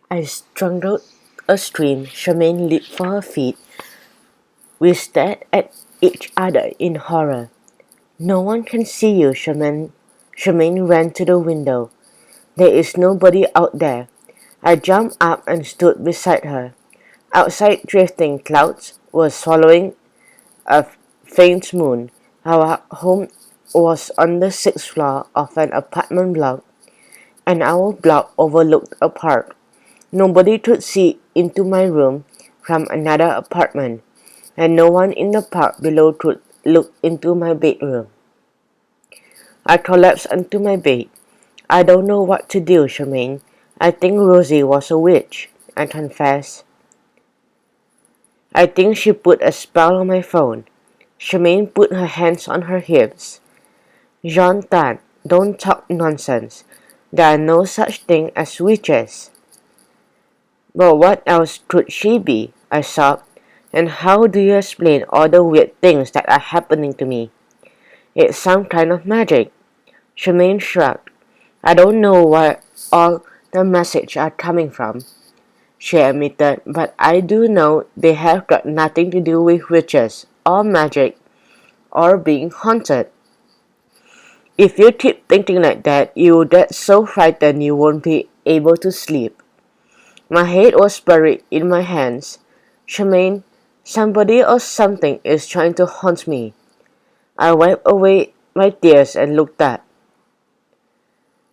I strangled a scream. Charmaine leaped for her feet. We stared at each other in horror. No one can see you, Charmaine. Charmaine ran to the window. There is nobody out there. I jumped up and stood beside her. Outside, drifting clouds were swallowing a faint moon. Our home was on the sixth floor of an apartment block, and our block overlooked a park. Nobody could see into my room from another apartment, and no one in the park below could look into my bedroom. I collapsed onto my bed. I don't know what to do, Charmaine. I think Rosie was a witch, I confessed. I think she put a spell on my phone. Charmaine put her hands on her hips. Jean-Tan, don't talk nonsense. There are no such thing as witches. But what else could she be? I sobbed. And how do you explain all the weird things that are happening to me? It's some kind of magic. Charmaine shrugged. I don't know where all the messages are coming from, she admitted, but I do know they have got nothing to do with witches, or magic, or being haunted. If you keep thinking like that, you'll get so frightened you won't be able to sleep. My head was buried in my hands. Charmaine, somebody or something is trying to haunt me. I wiped away my tears and looked up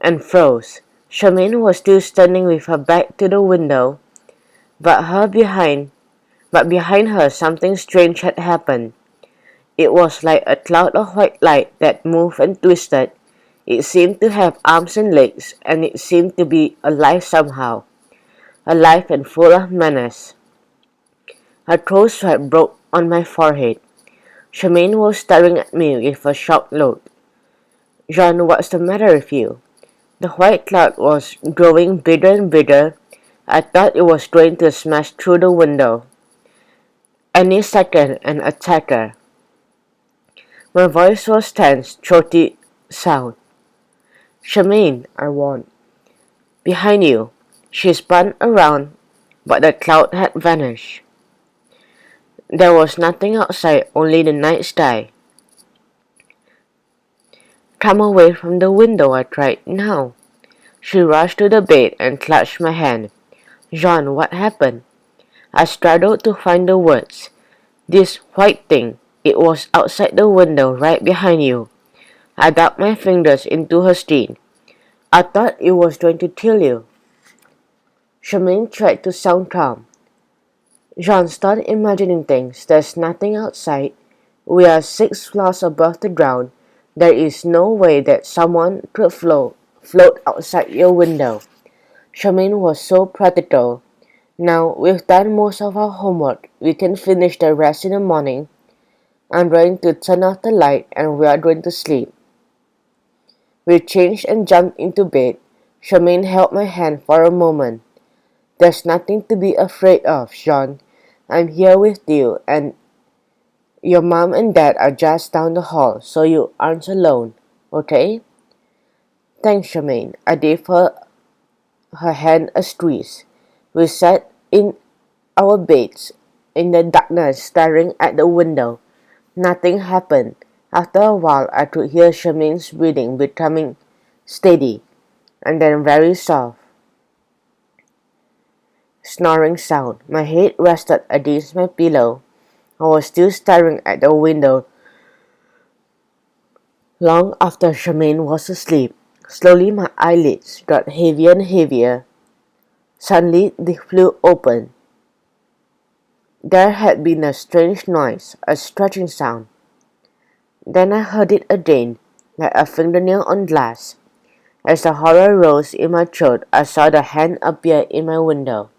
and froze. Charmaine was still standing with her back to the window, but behind her something strange had happened. It was like a cloud of white light that moved and twisted. It seemed to have arms and legs, and it seemed to be alive somehow, alive and full of menace. A cold sweat broke on my forehead. Charmaine was staring at me with a shocked look. John, what's the matter with you? The white cloud was growing bigger and bigger. I thought it was going to smash through the window. Any second, an attacker. My voice was tense, throaty sound. Charmaine, I warned. Behind you. She spun around, but the cloud had vanished. There was nothing outside, only the night sky. Come away from the window, I cried. Now. She rushed to the bed and clutched my hand. John, what happened? I struggled to find the words. This white thing, it was outside the window right behind you. I dug my fingers into her skin. I thought it was going to kill you. Charmaine tried to sound calm. John, start imagining things. There's nothing outside. We are 6 floors above the ground. There is no way that someone could float outside your window. Charmaine was so practical. Now, we've done most of our homework. We can finish the rest in the morning. I'm going to turn off the light and we are going to sleep. We changed and jumped into bed. Charmaine held my hand for a moment. There's nothing to be afraid of, John. I'm here with you, and your mom and dad are just down the hall, so you aren't alone, okay? Thanks, Charmaine. I gave her hand a squeeze. We sat in our beds in the darkness, staring at the window. Nothing happened. After a while, I could hear Charmaine's breathing becoming steady, and then very soft. Snoring sound. My head rested against my pillow. I was still staring at the window long after Charmaine was asleep. Slowly my eyelids got heavier and heavier. Suddenly they flew open. There had been a strange noise, a scratching sound. Then I heard it again, like a fingernail on glass. As the horror rose in my throat, I saw the hand appear in my window.